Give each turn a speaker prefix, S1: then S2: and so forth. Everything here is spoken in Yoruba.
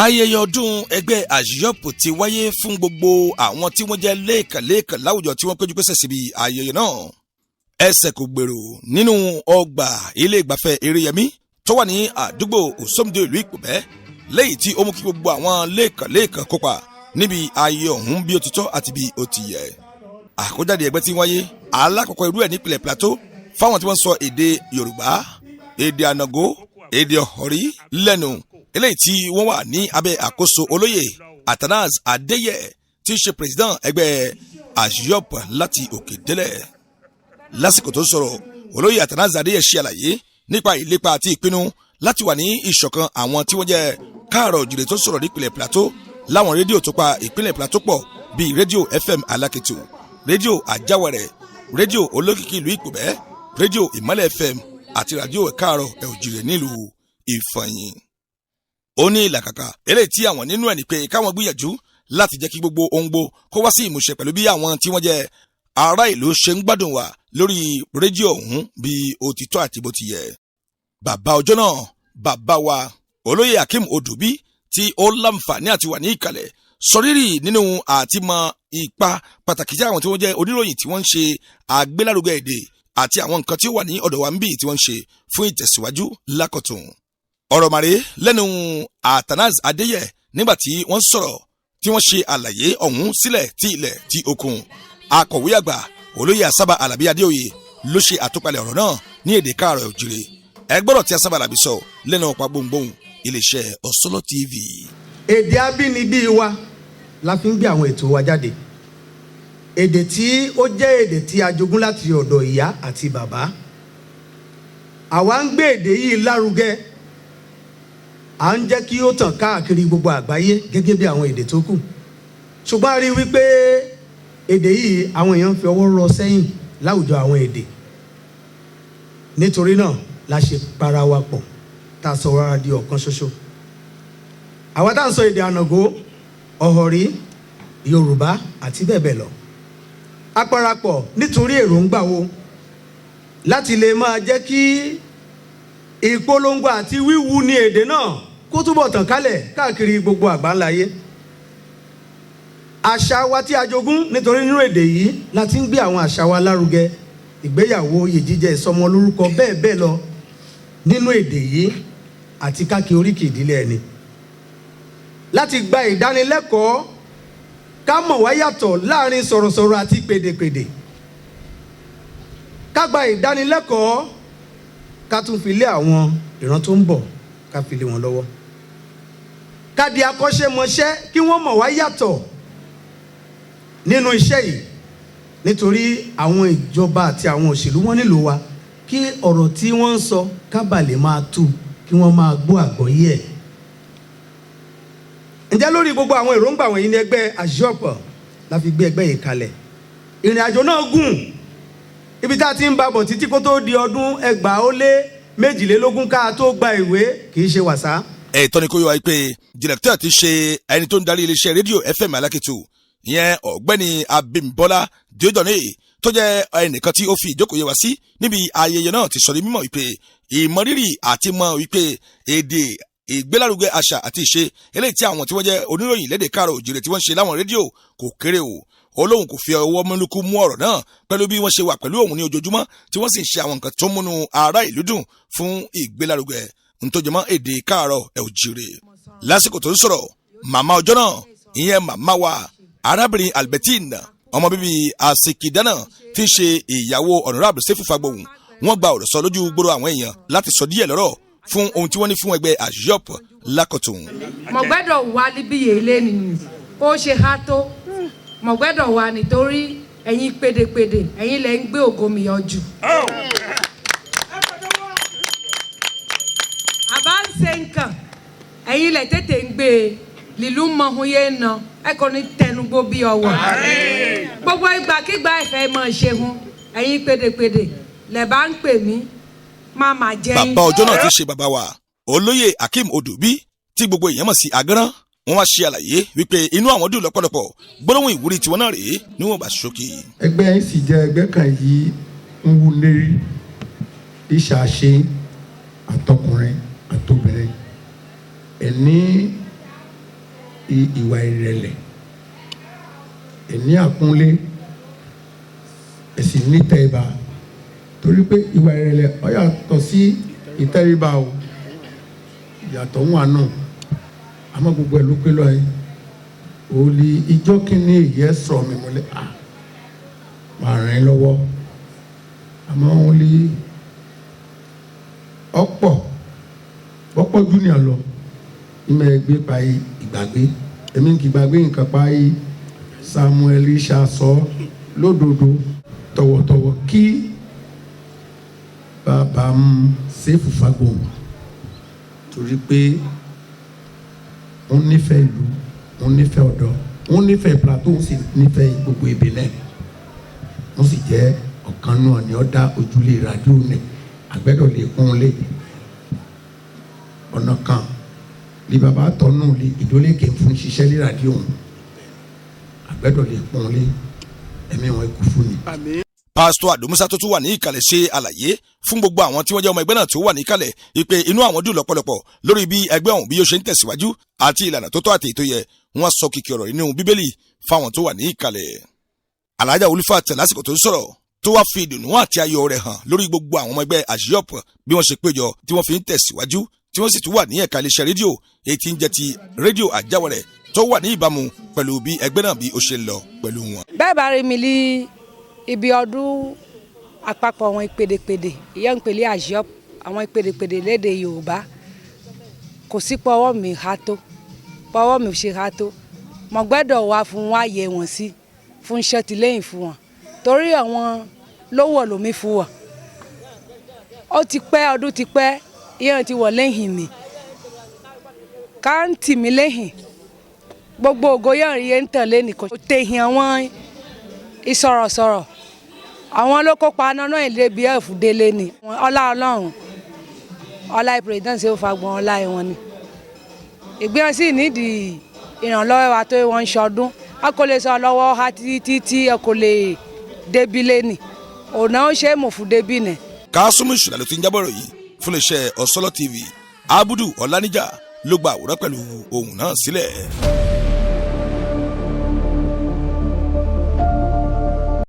S1: ayẹyẹ ọdún ẹgbẹ́ àjíyọ̀pù ti wáyé fún gbogbo àwọn tí wọ́n jẹ́ lẹ́ẹ̀kan láwùjọ tí wọ́n péjú pésẹ̀ síbi ayẹyẹ náà. ẹsẹ̀ kò gbèrò nínú ọgbà ilé ìgbafẹ́ Ereyemi tó wà ní àdúgbò Òsomdé ìlú Ìpòbẹ́ lẹ́yìn tí ó mú kí gbogbo àwọn lẹ́ẹ̀kan kópa níbi ayẹyẹ ọ̀hún bí ó ti tọ́ àti bí ó ti yẹ. àkójáde ẹgbẹ́ tí ń wáyé alákọ̀ọ́kọ́ irú ẹ̀ nípìnlẹ̀ Plateau fáwọn tí wọ́n sọ èdè Yorùbá, èdè Ànàgó, èdè Ọ̀họ̀rí lẹ́nu eléyìí tí wọ́n wà ní abẹ́ àkóso olóyè Athanase Adéyẹ tí í ṣe president ẹgbẹ́ àjíyọ̀pù láti òkè délẹ̀. lásìkò tó ń sọ̀rọ̀ olóyè Athanase Adéyẹ ṣe àlàyé nípa ìlépa àti ìpinnu láti wà ní ìṣọ̀kan àwọn tí wọ́n jẹ́ káàrọ̀ òjìrè tó sọ̀rọ̀ nípìnlẹ̀ Plateau láwọn rédíò tó pa ìpínlẹ̀ Plateau pọ̀ bíi rédíò FM Alákìtù, rédíò Àjáwẹ̀rẹ̀, rédíò Olókìkí ìlú Ìpòbẹ́, rédíò Ìmọ́lẹ̀ FM àti rádíò káàrọ̀ òjìrè nílùú Ìfọ̀yín. ó ní ìlàkàkà eléyìí tí àwọn nínú ẹ̀ ní pé káwọn gbìyànjú láti jẹ́ kí gbogbo ohun gbó kó wá sí ìmúṣẹ pẹ̀lú bí àwọn tí wọ́n jẹ́ ará ìlú ṣe ń gbádùn wà lórí rédíò ọ̀hún bí ó ti tọ́ àti bó ti yẹ. bàbá ọjọ́ náà bàbá wa olóyè Akeem Odubi tí ó láǹfààní àti wà ní ìkàlẹ̀ sọrírì nínú àti mọ ipa pàtàkì tí àwọn tí wọ́n jẹ́ oníròyìn tí wọ́n ń ṣe àgbélárugẹ èdè àti àwọn nǹkan tí ó wà ní ọ̀dọ̀ wa ń bì tí wọ́n ń ṣe fún ìtẹ̀síwájú lákọ̀tún. ọ̀rọ̀ màrí lẹ́nu Athanase Adéyẹ nígbà tí wọ́n sọ̀rọ̀ tí wọ́n ṣe àlàyé ọ̀hún sílẹ̀ tí ilẹ̀ tí okùn. akọ̀wé àgbà olóyè Asaba Alabi Adéoyè ló ṣe àtúpalẹ̀ ọ̀rọ̀ náà ní èdè káàrọ̀ òjìrè. ẹgbọ́rọ̀ tí Asaba Alabi sọ lẹ́nu ọ̀pá gbohùngbohùn iléeṣẹ́ Osolo TV.
S2: èdè abínibí wa la fi ń gbé àwọn ètò wa jáde. èdè tí ó jẹ́ èdè tí a jogún láti ọ̀dọ̀ ìyá àti bàbá. àwa ń gbé èdè yìí lárugẹ. à ń jẹ́ kí ó tàn káàkiri gbogbo àgbáyé gẹ́gẹ́ bí àwọn èdè tó kù. ṣùgbọ́n a rí wípé èdè yìí àwọn èèyàn fi ọwọ́ rọ́ sẹ́yìn láwùjọ àwọn èdè. nítorí náà la ṣe para wa pọ̀ tá a sọ rárá di ọ̀kan ṣoṣo. àwa tá à ń sọ èdè Ànàgó, Ọ̀họ̀rí, Yorùbá àti bẹ́ẹ̀ bẹ́ẹ̀ lọ. a parapọ̀ nítorí èròǹgbà wo láti lè máa jẹ́ kí ìpolongo àti wíwu ní èdè náà kó túbọ̀ tàn kálẹ̀ káàkiri gbogbo àgbáńláyé. àṣà wa tí a jogún nítorí nínú èdè yìí la ti ń gbé àwọn àṣà wa lárugẹ. ìgbéyàwó, oyè jíjẹ, ìsọmọlórúkọ bẹ́ẹ̀ bẹ́ẹ̀ lọ nínú èdè yìí àti káàkiri oríkì ìdílé ẹni. láti gba ìdánilẹ́kọ̀ọ́ ká mọ̀ wá yàtọ̀ láàrin sọ̀rọ̀sọ̀rọ̀ àti pèdèpèdè. ká gba ìdánilẹ́kọ̀ọ́ ká tún fi lé àwọn ìran tó ń bọ̀ ká fi lé wọn lọ́wọ́. ká di akọ́ṣẹ́mọṣẹ́ kí wọ́n mọ̀ wá yàtọ̀ nínú iṣẹ́ yìí nítorí àwọn ìjọba àti àwọn òṣèlú wọn nílò wa kí ọ̀rọ̀ tí wọ́n ń sọ ká bà lè máa tú kí wọ́n máa gbọ́ àgbọ́yé ẹ̀. ǹjẹ́ lórí gbogbo àwọn èròǹgbà wọ̀nyí ní ẹgbẹ́ àjíyọ̀pù la fi gbé ẹgbẹ́ yìí kalẹ̀. ìrìn àjò náà gùn ibi tá a ti ń bá bọ̀ títí kó tó di ọdún 2022 ká tó gba ìwé kì í ṣe wàsá.
S1: ẹ̀tọ́ ni kó yọ wáyé pé dìrẹ́kítà ti ṣe ẹni tó ń darí iléeṣẹ́ rédíò FM Alákìtù ìyẹn ọ̀gbẹ́ni Abímbọ́lá Diodone tó jẹ́ ẹnìkan tí ó fi ìjókòó yẹ wá sí níbi ayẹyẹ náà ti sọ ní mímọ̀ wípé ìmọrírì àti mọ̀ wípé èdè ìgbélárugẹ àṣà àti ìṣe eléyìí tí àwọn tí wọ́n jẹ́ oníròyìn lédè káàrọ̀ òjìrè tí wọ́n ń ṣe láwọn rédíò kò kéré o. Olóhùn kò fi ọwọ́ mọ́lúkú mú ọ̀rọ̀ náà pẹ̀lú bí wọ́n ṣe wà pẹ̀lú òun ní ojoojúmọ́ tí wọ́n sì ń ṣe àwọn nǹkan tó múnú ará ìlú dùn fún ìgbélárugẹ ntòjúmọ́ èdè káàrọ̀ òjìrè. lásìkò tó ń sọ̀rọ̀ màmá ọjọ́ náà ìyẹn màmá wa arábìnrin Albertine ọmọ bíbí Asekidana tí ń ṣe ìyàwó Honorable Sefu Fagbohun wọ́n gba ọ̀rọ̀ sọ lójú gbòòrò àwọn èèyàn láti sọ díẹ̀ lọ́rọ̀ fún ohun tí wọ́n ní fún ẹgbẹ́ àjíyọ̀pù lákọ̀tún.
S3: mo gbọ́dọ̀ wá níbí yèlé nínú ó ṣe há tó mo gbọ́dọ̀ wá nítorí ẹ̀yin pédépédé ẹ̀yin lẹ ń gbé ògo mi yọjú. àbá ń ṣe nǹkan ẹ̀yin lẹ tètè ń gbé lílù mọ̀hún yé na ẹ kò ní tẹnugbó bí ọwọ́. gbogbo ìgbàkigbà ẹ̀fẹ̀ mọ̀ ṣe hun ẹ̀yin pédépédé lẹ bá ń pè mí máa máa jẹ́.
S1: bàbá ọjọ́ náà ti ṣe bàbá wa olóyè Akeem Odubi tí gbogbo èèyàn mọ̀ sí Agánrán wọ́n wá ṣe àlàyé wípé inú àwọn dùn lọ́pọ̀lọpọ̀ gbólóhùn ìwúrí tiwọn náà rèé níwọ̀n bá ṣókè.
S4: ẹgbẹ́ yìí sì jẹ́ ẹgbẹ́ kan yìí ń wú lérí ìṣàṣe àtọkùnrin àtobìnrin ẹni ìwà ìrẹ̀lẹ̀ ẹ̀ní àkúnlé ẹ̀sìn nítẹríba torí pé ìwà ìrẹ̀lẹ̀ ó yàtọ̀ sí ìtẹríba o ìyàtọ̀ wọn náà àmọ́ gbogbo ẹ̀ ló pé lọ yìí òòlì ìjọ kínní èyí ẹ̀ sọ̀rọ̀ mi mọ́lẹ̀ máa rìn lọ́wọ́ àmọ́ òòlì ọ̀pọ̀ júnior lọ ìmọ̀ ẹgbẹ́ báyìí ìgbàgbé èmi kì í gbàgbé nǹkan báyìí Samuel ṣàṣọ lódodo tọ̀wọ̀tọ̀wọ̀ kí bàbá Sefu Fagbo torí pé wọ́n nífẹ̀ẹ́ ìlú wọ́n nífẹ̀ẹ́ ọ̀dọ́ wọ́n nífẹ̀ẹ́ plateau sì nífẹ̀ẹ́ gbogbo ìbílẹ̀ wọ́n sì jẹ́ ọ̀kan náà ni ó dá ojúlé rádíò ní àgbẹ̀dọ̀ lè kún un lé ọ̀nà kan ní bàbá tọ́nù lé ìdólèké fún ṣiṣẹ́ lé rádíò àgbẹ̀dọ̀ lè kún un lé ẹ̀mí wọn kú fún ni.
S1: pásítọ̀ àdòmúsá tó tún wà ní ìkàlẹ̀ ṣe àlàyé fún gbogbo àwọn tí wọ́n jẹ́ ọmọ ẹgbẹ́ náà tó wà ní ìkàlẹ̀ ìpè inú àwọn dùn lọ́pọ̀lọpọ̀ lórí bí ẹgbẹ́ ọ̀hún bí yóò ṣe ń tẹ̀síwájú àti ìlànà tó tọ́ àti ètò yẹ wọ́n sọ kìkì ọ̀rọ̀ nínú bíbélì fáwọn tó wà ní ìkàlẹ̀. alájà Olúfat lásìkò tó ń sọ̀rọ̀ tó wá fi ìdùnnú àti ayọ̀ rẹ̀ hàn lórí gbogbo àwọn ọmọ ẹgbẹ́ àjíyọ̀p bí wọ́n ṣe péjọ tí wọ́n fi ń tẹ̀síwájú tí wọ́n sì tún wà ní ẹ̀ka iléeṣẹ́ rédíò èyí tí ń jẹ́ ti rédíò Àjáwọ̀rẹ̀ tó wà ní ìbámu pẹ̀lú bí ẹgbẹ́ náà bí ó ṣe lọ pẹ̀lú wọn.
S3: bẹ́ẹ̀ bá rí mi lí ibi ọdún àpapọ̀ àwọn ìpèdèpèdè ìyẹn ń pèlè àjíọ́p àwọn ìpèdèpèdè lédè Yorùbá kò sí pọ́wọ́ mi há tó pọ́wọ́ mi ṣe há tó mo gbọ́dọ̀ wá fún wa yẹ wọ́n sí fún iṣẹ́ tìlẹ́yìn fún wọn torí àwọn lówó lómi fún wọn ó ti pẹ́ ọdún ti pẹ́ ìyẹn ti wọ̀ lẹ́yìn mi káǹtì mi lẹ́yìn gbogbo ògo yẹn rí ń tẹ̀lé nìkan tẹ̀yìn àwọn ìsọ̀rọ̀sọ̀rọ̀ àwọn ló kópa nínú ilé bíi ẹ̀fù délé ni ọlá Ọlọ́run ọlá president Sefu Fagbo ọlá wọn ni ìgbéyàn sì nídìí ìrànlọ́wọ́ wa tó wọ́n ń ṣọdún a kò lè sọ lọ́wọ́ ha títí tí ẹ kò lè débi lẹ́nì òun náà ṣe é mọ̀ fún débi nẹ̀.
S1: Kásùmù Ìṣọ̀lá ló ti ń jábọ̀ ròyìn fún iléeṣẹ́ Ọ̀sọ́lọ́ TV Abudu Ọláníjà ló gba àwòrán pẹ̀lú ohùn náà sílẹ̀.